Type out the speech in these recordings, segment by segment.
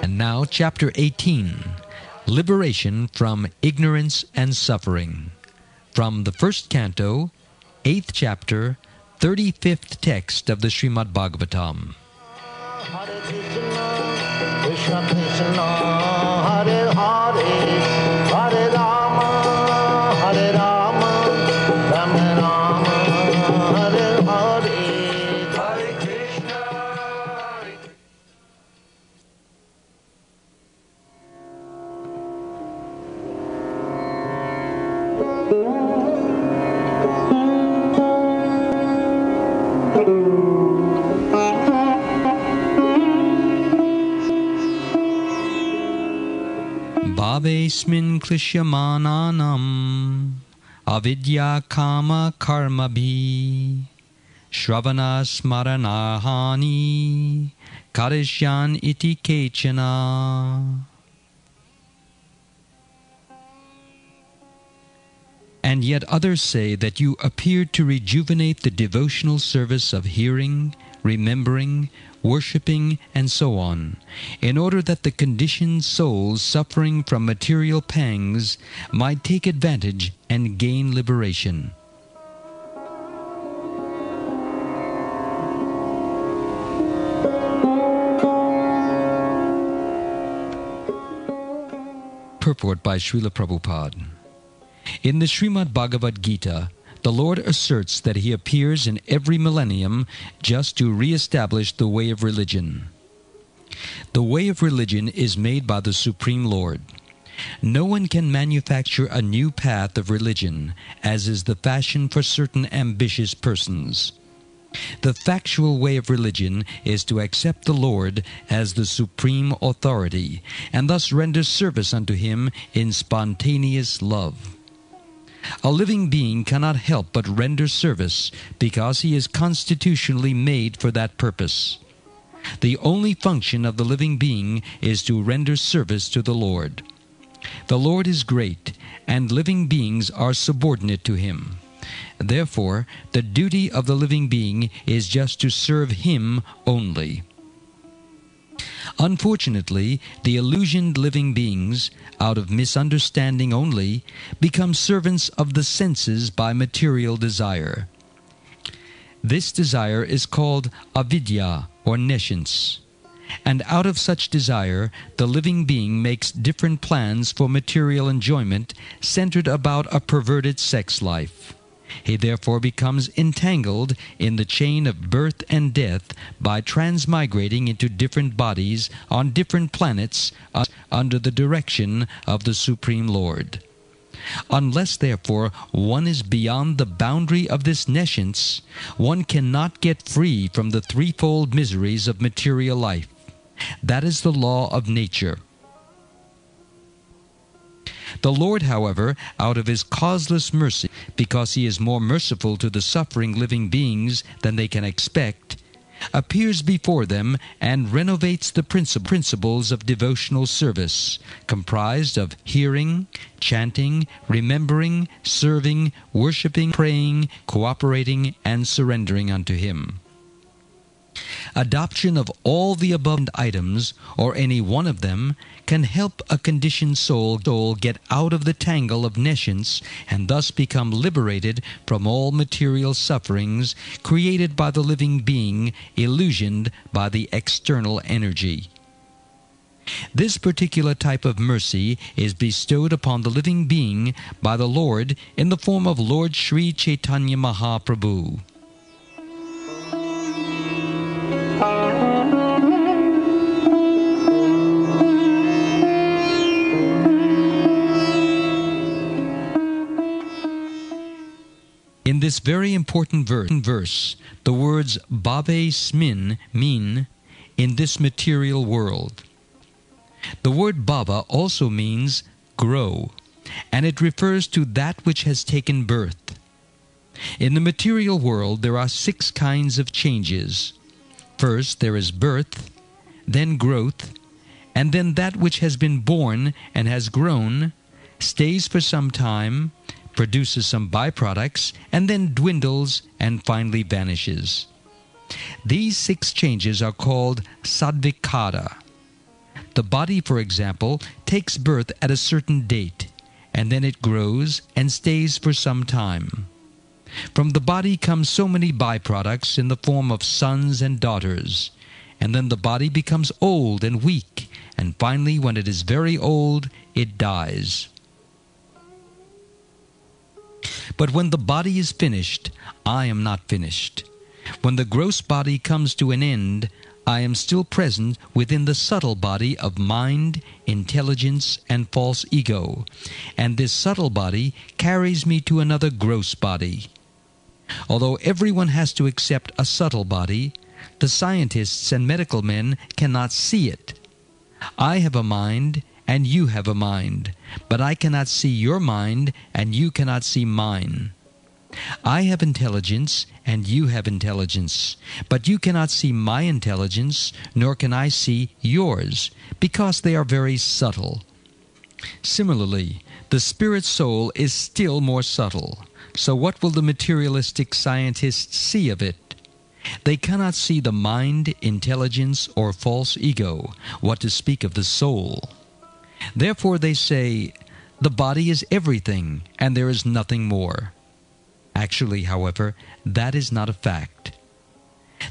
And now, Chapter 18, Liberation from Ignorance and Suffering. From the first canto, 8th chapter, 35th text of the Srimad Bhagavatam. Hare Krishna, Krishna Krishna, Hare Hare, Hare Rama, Hare Rama, Rama Rama, Hare Hare, Hare Krishna, Hare Krishna. Bhavesmin klishyamananam avidya kama karmabhi shravana smaranahani karishyan iti kechana. And yet others say that you appeared to rejuvenate the devotional service of hearing, remembering, worshipping, and so on, in order that the conditioned souls suffering from material pangs might take advantage and gain liberation. Purport by Srila Prabhupada. In the Srimad Bhagavad-gita, the Lord asserts that He appears in every millennium just to re-establish the way of religion. The way of religion is made by the Supreme Lord. No one can manufacture a new path of religion, as is the fashion for certain ambitious persons. The factual way of religion is to accept the Lord as the supreme authority, and thus render service unto Him in spontaneous love. A living being cannot help but render service because he is constitutionally made for that purpose. The only function of the living being is to render service to the Lord. The Lord is great, and living beings are subordinate to Him. Therefore, the duty of the living being is just to serve Him only. Unfortunately, the illusioned living beings, out of misunderstanding only, become servants of the senses by material desire. This desire is called avidya, or nescience. And out of such desire, the living being makes different plans for material enjoyment centered about a perverted sex life. He therefore becomes entangled in the chain of birth and death by transmigrating into different bodies on different planets under the direction of the Supreme Lord. Unless, therefore, one is beyond the boundary of this nescience, one cannot get free from the threefold miseries of material life. That is the law of nature. The Lord, however, out of His causeless mercy, because He is more merciful to the suffering living beings than they can expect, appears before them and renovates the principles of devotional service, comprised of hearing, chanting, remembering, serving, worshipping, praying, cooperating, and surrendering unto Him. Adoption of all the above items, or any one of them, can help a conditioned soul get out of the tangle of nescience and thus become liberated from all material sufferings created by the living being illusioned by the external energy. This particular type of mercy is bestowed upon the living being by the Lord in the form of Lord Sri Chaitanya Mahaprabhu. In this very important verse, the words bhave-smin mean in this material world. The word bhava also means grow, and it refers to that which has taken birth. In the material world there are 6 kinds of changes. First there is birth, then growth, and then that which has been born and has grown stays for some time, produces some byproducts, and then dwindles and finally vanishes. These 6 changes are called sadvikara. The body, for example, takes birth at a certain date, and then it grows and stays for some time. From the body come so many byproducts in the form of sons and daughters, and then the body becomes old and weak, and finally, when it is very old, it dies. But when the body is finished, I am not finished. When the gross body comes to an end, I am still present within the subtle body of mind, intelligence, and false ego, and this subtle body carries me to another gross body. Although everyone has to accept a subtle body, the scientists and medical men cannot see it. I have a mind, and you have a mind, but I cannot see your mind, and you cannot see mine. I have intelligence, and you have intelligence, but you cannot see my intelligence, nor can I see yours, because they are very subtle. Similarly, the spirit soul is still more subtle. So what will the materialistic scientists see of it? They cannot see the mind, intelligence, or false ego, what to speak of the soul. Therefore they say, the body is everything, and there is nothing more. Actually, however, that is not a fact.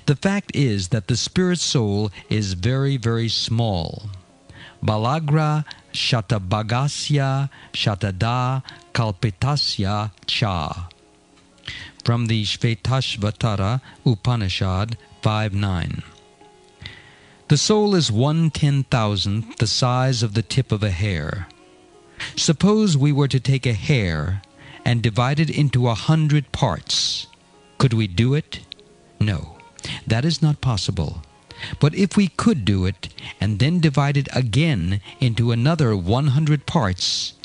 The fact is that the spirit soul is very, very small. Balagra shatabhagasya shatada kalpitasya cha. From the Shvetashvatara Upanishad 5:9. The soul is 1/10,000th the size of the tip of a hair. Suppose we were to take a hair and divide it into 100 parts. Could we do it? No, that is not possible. But if we could do it, and then divide it again into another 100 parts,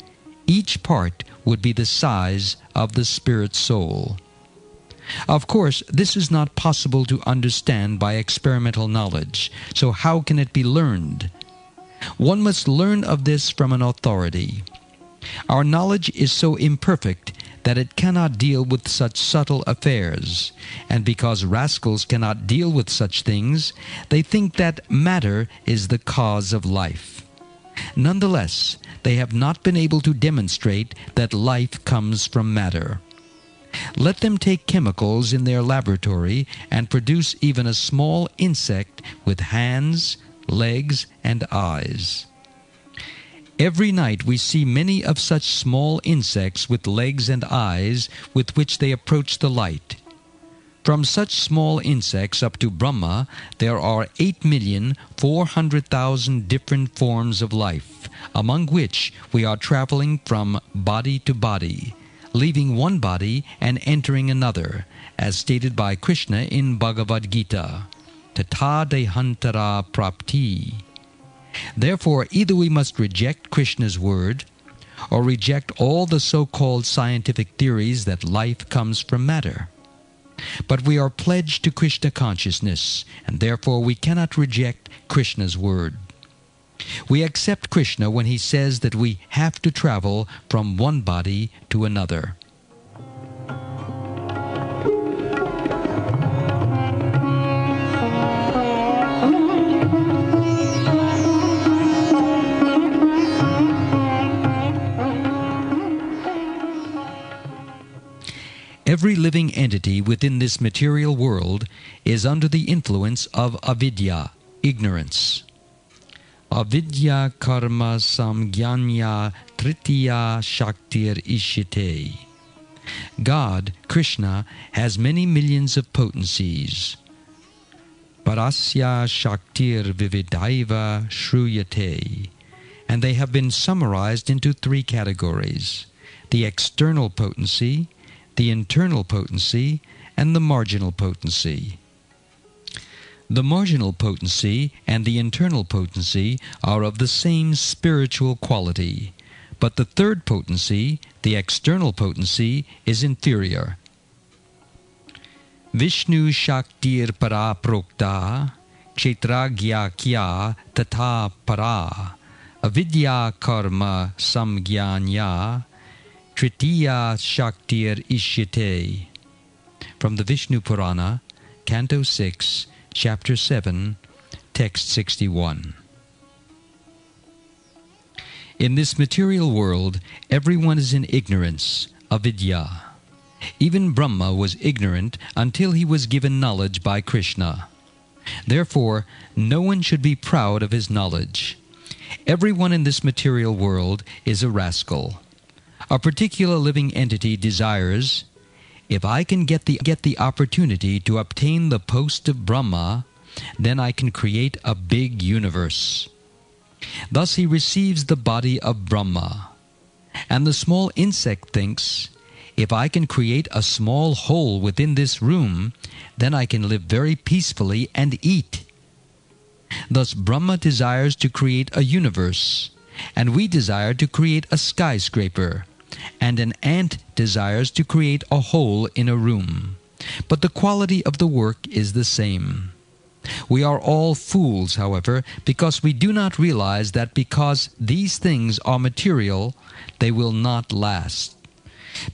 each part would be the size of the spirit soul. Of course, this is not possible to understand by experimental knowledge, so how can it be learned? One must learn of this from an authority. Our knowledge is so imperfect that it cannot deal with such subtle affairs, and because rascals cannot deal with such things, they think that matter is the cause of life. Nonetheless, they have not been able to demonstrate that life comes from matter. Let them take chemicals in their laboratory and produce even a small insect with hands, legs, and eyes. Every night we see many of such small insects with legs and eyes with which they approach the light. From such small insects up to Brahma, there are 8,400,000 different forms of life, among which we are traveling from body to body, leaving one body and entering another, as stated by Krishna in Bhagavad-gita, Tata Dehantara Prapti. Therefore, either we must reject Krishna's word, or reject all the so-called scientific theories that life comes from matter. But we are pledged to Krishna consciousness, and therefore we cannot reject Krishna's word. We accept Krishna when he says that we have to travel from one body to another. Every living entity within this material world is under the influence of avidya, ignorance. Avidya karma samgyanya tritiya shaktir ishite. God, Krishna, has many millions of potencies. Parasya shaktir vividaiva shruyate. And they have been summarized into 3 categories: the external potency, the internal potency, and the marginal potency. The marginal potency and the internal potency are of the same spiritual quality, but the third potency, the external potency, is inferior. Vishnu Shaktir Para Prokta Kshetragya Kya Tata Para Avidya Karma Samgyanya Tritiya Shaktir Ishyate. From the Vishnu Purana, Canto 6, Chapter 7, Text 61. In this material world, everyone is in ignorance, avidya. Even Brahma was ignorant until he was given knowledge by Krishna. Therefore, no one should be proud of his knowledge. Everyone in this material world is a rascal. A particular living entity desires, if I can get the opportunity to obtain the post of Brahma, then I can create a big universe. Thus he receives the body of Brahma. And the small insect thinks, if I can create a small hole within this room, then I can live very peacefully and eat. Thus Brahma desires to create a universe, and we desire to create a skyscraper, and an ant desires to create a hole in a room. But the quality of the work is the same. We are all fools, however, because we do not realize that because these things are material, they will not last.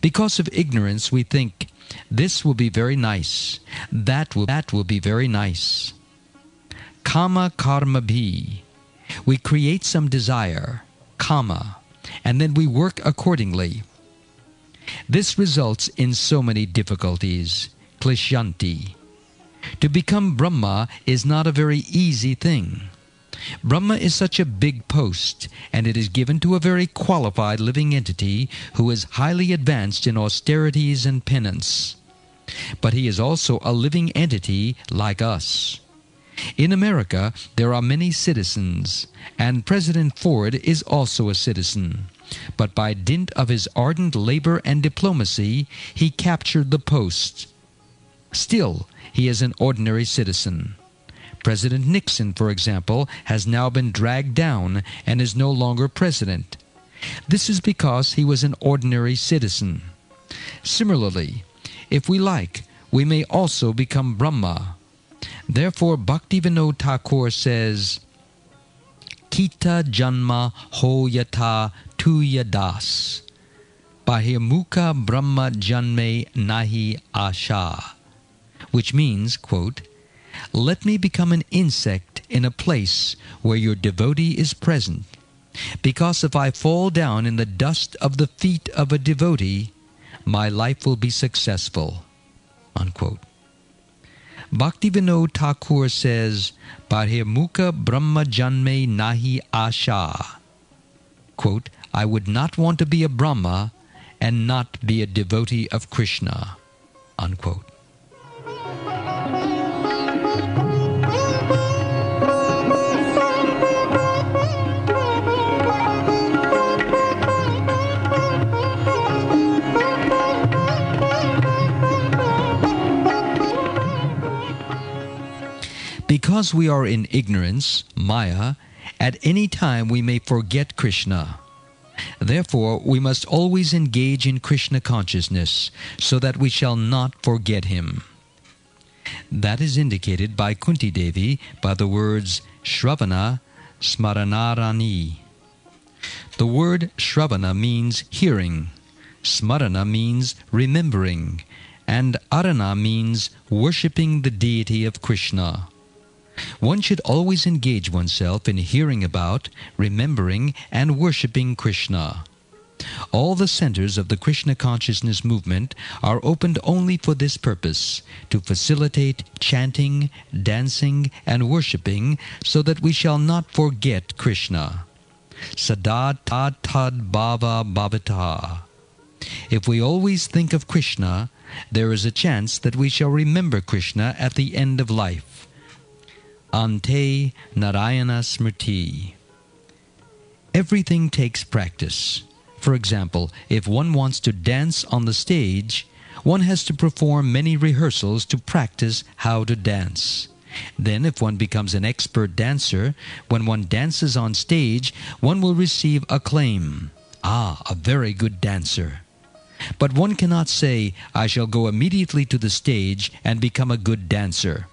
Because of ignorance, we think, this will be very nice, that will be very nice. Kama karma bhi. We create some desire, kama, and then we work accordingly. This results in so many difficulties, klishyanti. To become Brahma is not a very easy thing. Brahma is such a big post, and it is given to a very qualified living entity who is highly advanced in austerities and penance. But he is also a living entity like us. In America, there are many citizens, and President Ford is also a citizen. But by dint of his ardent labor and diplomacy, he captured the post. Still, he is an ordinary citizen. President Nixon, for example, has now been dragged down and is no longer president. This is because he was an ordinary citizen. Similarly, if we like, we may also become Brahma. Therefore, Bhaktivinoda Thakur says, Kita janma ho yata tuya das, bahirmukha brahma janme nahi asha. Which means, quote, let me become an insect in a place where your devotee is present, because if I fall down in the dust of the feet of a devotee, my life will be successful. Unquote. Bhaktivinoda Thakur says, Parhirmukha Brahma Janme Nahi Asha. Quote, I would not want to be a Brahma and not be a devotee of Krishna. Unquote. Because we are in ignorance, Maya, at any time we may forget Krishna. Therefore, we must always engage in Krishna consciousness, so that we shall not forget him. That is indicated by Kunti Devi by the words Shravana, Smaranarani. The word Shravana means hearing, Smarana means remembering, and Arana means worshipping the deity of Krishna. One should always engage oneself in hearing about, remembering, and worshipping Krishna. All the centers of the Krishna consciousness movement are opened only for this purpose, to facilitate chanting, dancing, and worshipping, so that we shall not forget Krishna. Sada tad tad bhava bhavata. If we always think of Krishna, there is a chance that we shall remember Krishna at the end of life. Ante Narayana Smriti. Everything takes practice. For example, if one wants to dance on the stage, one has to perform many rehearsals to practice how to dance. Then if one becomes an expert dancer, when one dances on stage, one will receive acclaim. Ah, a very good dancer. But one cannot say, I shall go immediately to the stage and become a good dancer.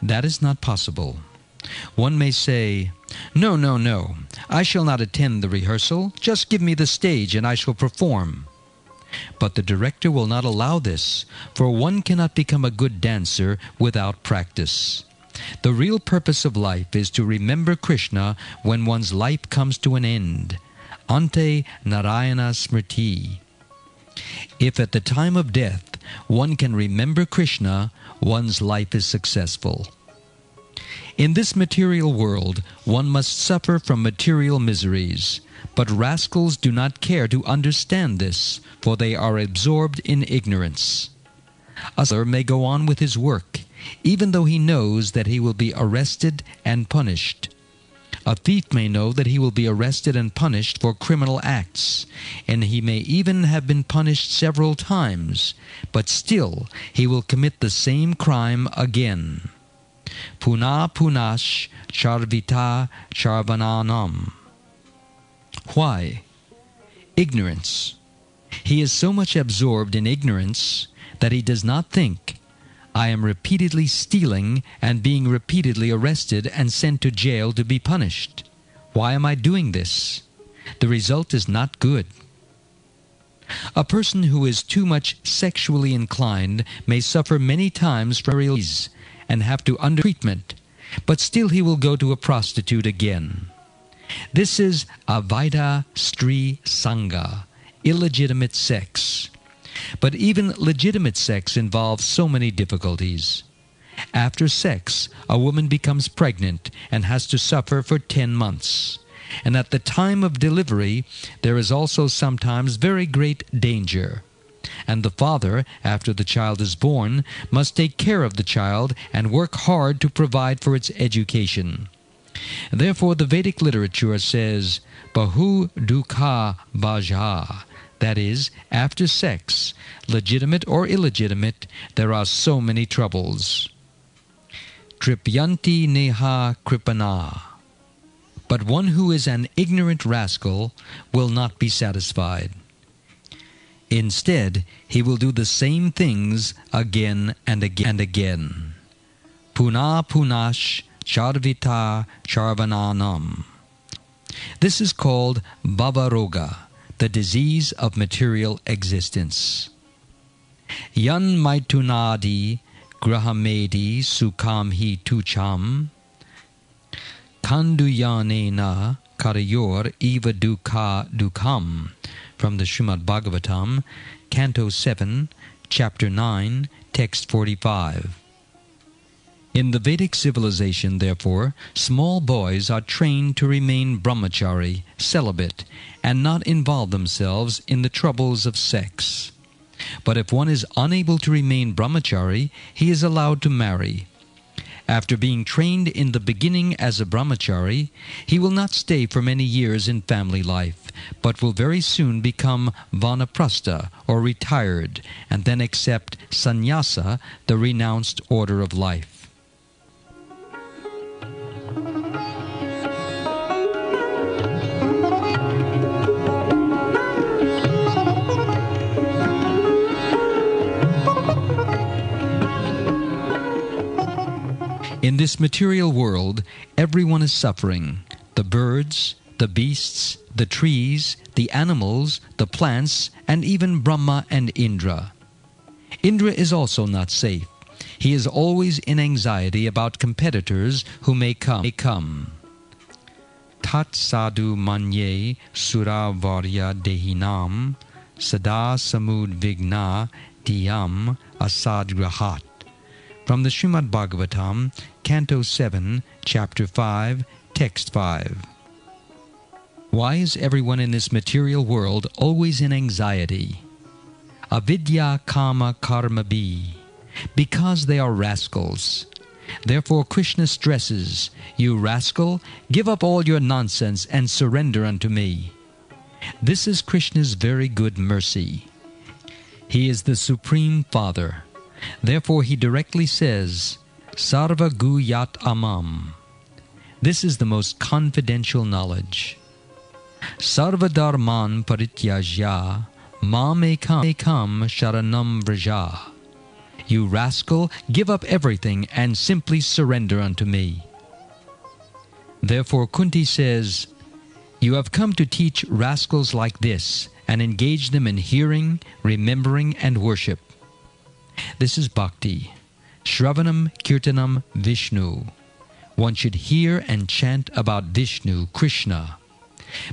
That is not possible. One may say, no, no, no, I shall not attend the rehearsal, just give me the stage and I shall perform. But the director will not allow this, for one cannot become a good dancer without practice. The real purpose of life is to remember Krishna when one's life comes to an end. Ante Narayana Smriti. If at the time of death one can remember Krishna, one's life is successful. In this material world, one must suffer from material miseries. But rascals do not care to understand this, for they are absorbed in ignorance. A sailor may go on with his work, even though he knows that he will be arrested and punished. A thief may know that he will be arrested and punished for criminal acts, and he may even have been punished several times, but still he will commit the same crime again. Puna punash charvita charvananam. Why? Ignorance. He is so much absorbed in ignorance that he does not think, I am repeatedly stealing and being repeatedly arrested and sent to jail to be punished. Why am I doing this? The result is not good. A person who is too much sexually inclined may suffer many times from disease and have to undergo treatment, but still he will go to a prostitute again. This is Avaida Stri Sangha, illegitimate sex. But even legitimate sex involves so many difficulties. After sex, a woman becomes pregnant and has to suffer for 10 months. And at the time of delivery, there is also sometimes very great danger. And the father, after the child is born, must take care of the child and work hard to provide for its education. Therefore the Vedic literature says, Bahu dukha bhaja, that is, after sex, legitimate or illegitimate, there are so many troubles. Tripyanti neha kripana. But one who is an ignorant rascal will not be satisfied. Instead, he will do the same things again and again and again. Puna punash charvita charvananam. This is called bhavaroga, the disease of material existence. Yan maitunadi grahamedi sukham hi tucham kanduyanena karayor eva dukha dukham. From the Srimad Bhagavatam, Canto 7, Chapter 9, Text 45. In the Vedic civilization, therefore, small boys are trained to remain brahmachari, celibate, and not involve themselves in the troubles of sex. But if one is unable to remain brahmachari, he is allowed to marry. After being trained in the beginning as a brahmachari, he will not stay for many years in family life, but will very soon become vanaprastha, or retired, and then accept sannyasa, the renounced order of life. In this material world, everyone is suffering. The birds, the beasts, the trees, the animals, the plants, and even Brahma and Indra. Indra is also not safe. He is always in anxiety about competitors who may come. Tat sadhu manye suravarya dehinam sada samud vigna diyam asadgrahat. From the Srimad Bhagavatam, Canto 7, Chapter 5, Text 5. Why is everyone in this material world always in anxiety? Avidya kama karmabhi. Because they are rascals. Therefore Krishna stresses, You rascal, give up all your nonsense and surrender unto me. This is Krishna's very good mercy. He is the Supreme Father. Therefore he directly says, Sarva guyat amam. This is the most confidential knowledge. Sarva dharman parityajya Mam ekam sharanam vraja. You rascal, give up everything and simply surrender unto me. Therefore Kunti says, you have come to teach rascals like this and engage them in hearing, remembering, and worship. This is bhakti. Shravanam Kirtanam Vishnu. One should hear and chant about Vishnu, Krishna.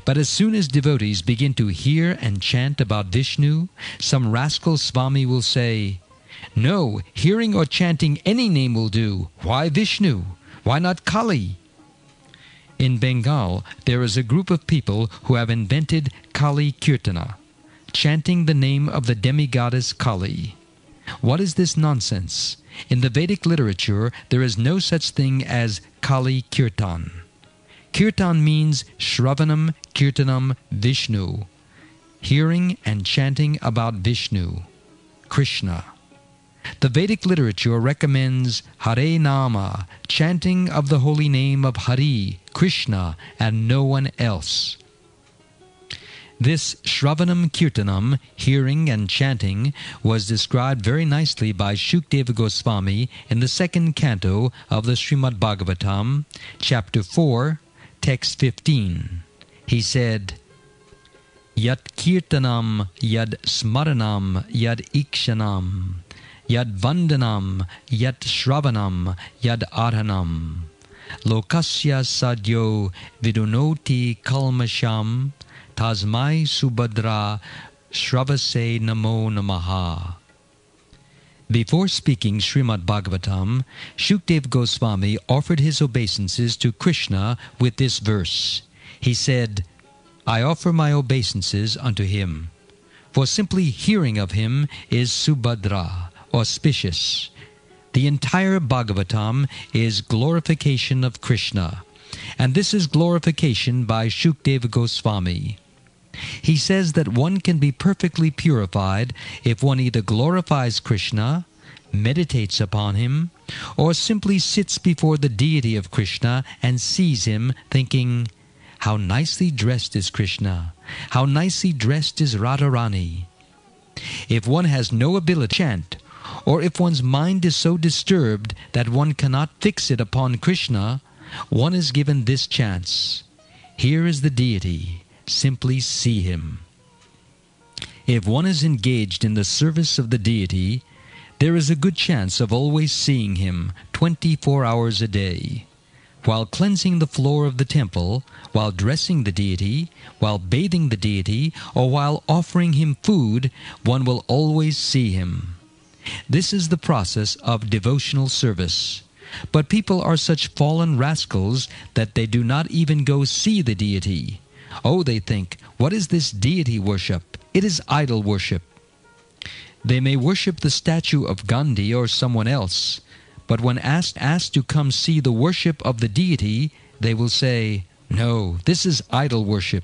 But as soon as devotees begin to hear and chant about Vishnu, some rascal Swami will say, no, hearing or chanting any name will do. Why Vishnu? Why not Kali? In Bengal, there is a group of people who have invented Kali Kirtana, chanting the name of the demigoddess Kali. What is this nonsense? In the Vedic literature, there is no such thing as Kali Kirtan. Kirtan means Shravanam Kirtanam Vishnu, hearing and chanting about Vishnu, Krishna. The Vedic literature recommends Hare Nama, chanting of the holy name of Hari, Krishna, and no one else. This Shravanam Kirtanam, hearing and chanting, was described very nicely by Shukdeva Goswami in the second canto of the Srimad Bhagavatam, chapter 4, text 15. He said, Yat Kirtanam, Yad Smaranam, Yad Ikshanam, Yad Vandanam, Yat Shravanam, Yad Arhanam, Lokasya Sadyo Vidunoti Kalmasham, Tasmai Subhadra Shravase Namo Namaha. Before speaking Srimad Bhagavatam, Shukdev Goswami offered his obeisances to Krishna with this verse. He said, I offer my obeisances unto him, for simply hearing of him is Subhadra, auspicious. The entire Bhagavatam is glorification of Krishna, and this is glorification by Shukdeva Goswami. He says that one can be perfectly purified if one either glorifies Krishna, meditates upon him, or simply sits before the deity of Krishna and sees him, thinking, how nicely dressed is Krishna, how nicely dressed is Radharani. If one has no ability to chant, or if one's mind is so disturbed that one cannot fix it upon Krishna, one is given this chance. Here is the deity. Simply see him. If one is engaged in the service of the deity, there is a good chance of always seeing him 24 hours a day. While cleansing the floor of the temple, while dressing the deity, while bathing the deity, or while offering him food, one will always see him. This is the process of devotional service. But people are such fallen rascals that they do not even go see the deity. Oh, they think, what is this deity worship? It is idol worship. They may worship the statue of Gandhi or someone else, but when asked to come see the worship of the deity, they will say, no, this is idol worship.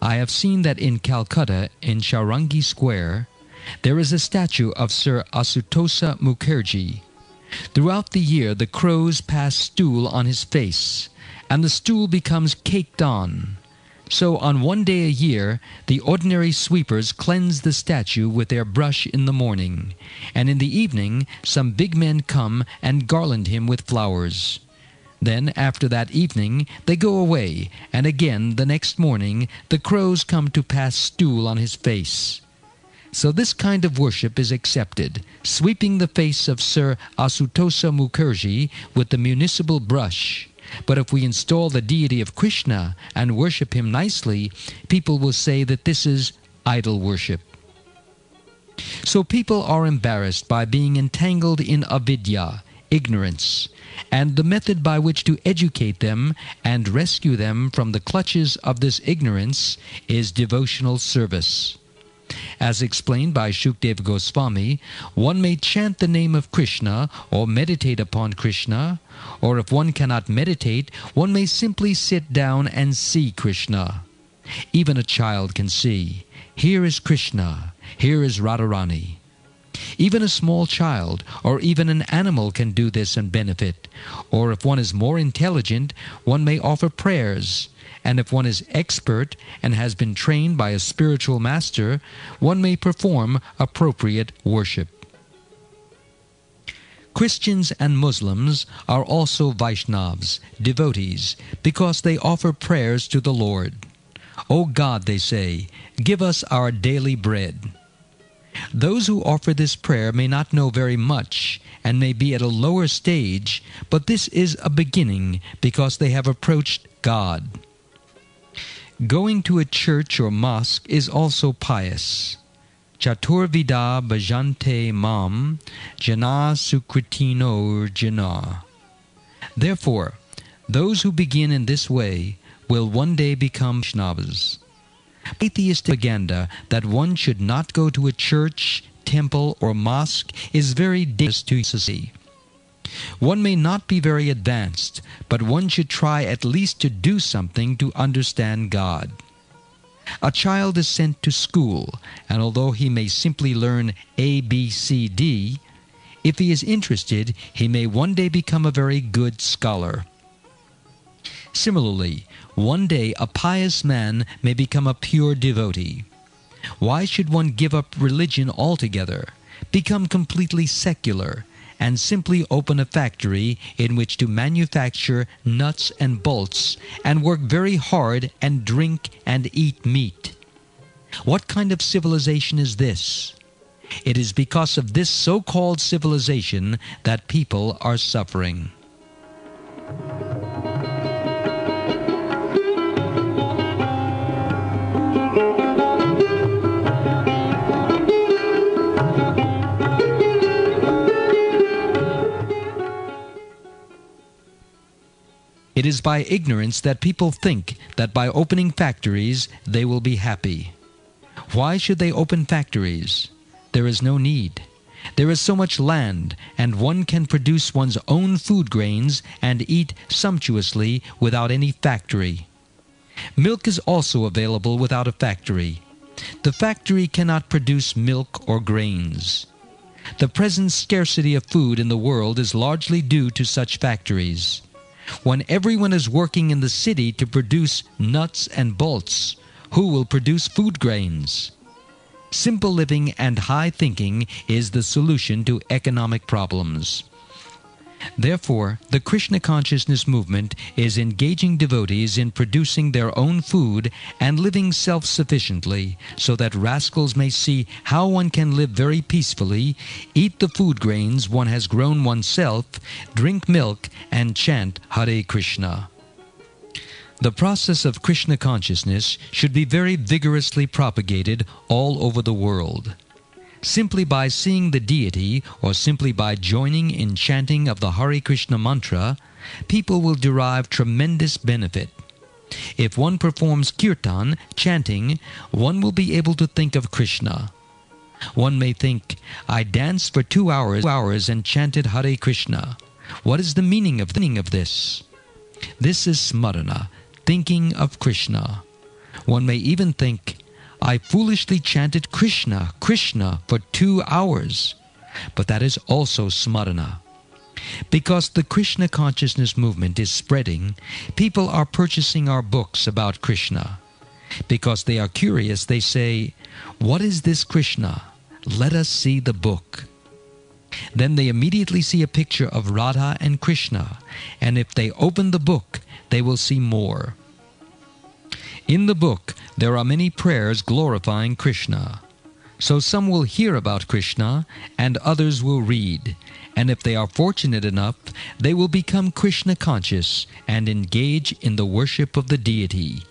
I have seen that in Calcutta, in Chowrangi Square, there is a statue of Sir Asutosa Mukherjee. Throughout the year, the crows pass stool on his face, and the stool becomes caked on. So on one day a year, the ordinary sweepers cleanse the statue with their brush in the morning, and in the evening some big men come and garland him with flowers. Then, after that evening, they go away, and again the next morning the crows come to pass stool on his face. So this kind of worship is accepted, sweeping the face of Sir Asutosa Mukherjee with the municipal brush. But if we install the deity of Krishna and worship him nicely, people will say that this is idol worship. So people are embarrassed by being entangled in avidya, ignorance, and the method by which to educate them and rescue them from the clutches of this ignorance is devotional service. As explained by Shukdev Goswami, one may chant the name of Krishna or meditate upon Krishna, or if one cannot meditate, one may simply sit down and see Krishna. Even a child can see, here is Krishna, here is Radharani. Even a small child or even an animal can do this and benefit. Or if one is more intelligent, one may offer prayers. And if one is expert and has been trained by a spiritual master, one may perform appropriate worship. Christians and Muslims are also Vaishnavas, devotees, because they offer prayers to the Lord. O God, they say, give us our daily bread. Those who offer this prayer may not know very much and may be at a lower stage, but this is a beginning because they have approached God. Going to a church or mosque is also pious. Chaturvida bhajante mam jana sukritino jana. Therefore, those who begin in this way will one day become Vaishnavas. Atheistic propaganda that one should not go to a church, temple, or mosque is very dangerous to society. One may not be very advanced, but one should try at least to do something to understand God. A child is sent to school, and although he may simply learn A, B, C, D, if he is interested, he may one day become a very good scholar. Similarly, one day a pious man may become a pure devotee. Why should one give up religion altogether, become completely secular, and simply open a factory in which to manufacture nuts and bolts and work very hard and drink and eat meat? What kind of civilization is this? It is because of this so-called civilization that people are suffering. It is by ignorance that people think that by opening factories they will be happy. Why should they open factories? There is no need. There is so much land, and one can produce one's own food grains and eat sumptuously without any factory. Milk is also available without a factory. The factory cannot produce milk or grains. The present scarcity of food in the world is largely due to such factories. When everyone is working in the city to produce nuts and bolts, who will produce food grains? Simple living and high thinking is the solution to economic problems. Therefore, the Krishna consciousness movement is engaging devotees in producing their own food and living self-sufficiently, so that rascals may see how one can live very peacefully, eat the food grains one has grown oneself, drink milk, and chant Hare Krishna. The process of Krishna consciousness should be very vigorously propagated all over the world. Simply by seeing the deity or simply by joining in chanting of the Hare Krishna mantra, people will derive tremendous benefit. If one performs kirtan, chanting, one will be able to think of Krishna. One may think, I danced for 2 hours and chanted Hare Krishna. What is the meaning of this? This is smarana, thinking of Krishna. One may even think, I foolishly chanted Krishna, Krishna for 2 hours. But that is also smarana. Because the Krishna consciousness movement is spreading, people are purchasing our books about Krishna. Because they are curious, they say, what is this Krishna? Let us see the book. Then they immediately see a picture of Radha and Krishna, and if they open the book, they will see more. In the book, there are many prayers glorifying Krishna. So some will hear about Krishna, and others will read. And if they are fortunate enough, they will become Krishna conscious and engage in the worship of the deity.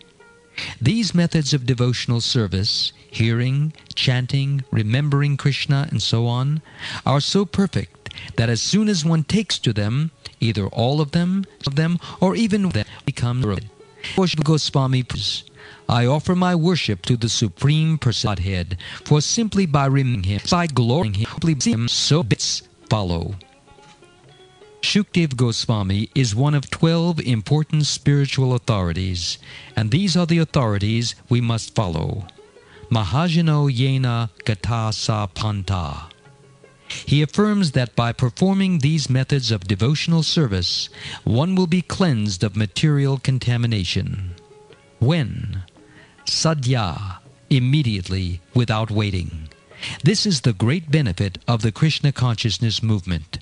These methods of devotional service, hearing, chanting, remembering Krishna, and so on, are so perfect that as soon as one takes to them, either all of them, or even them, become devoted. Goswami, I offer my worship to the Supreme Personhead, for simply by remembering Him, by glorying Him, so bits follow. Shukdev Goswami is one of 12 important spiritual authorities, and these are the authorities we must follow. Mahajano Yena Gata Sa Panta. He affirms that by performing these methods of devotional service, one will be cleansed of material contamination. When? Sadhya, immediately, without waiting. This is the great benefit of the Krishna consciousness movement.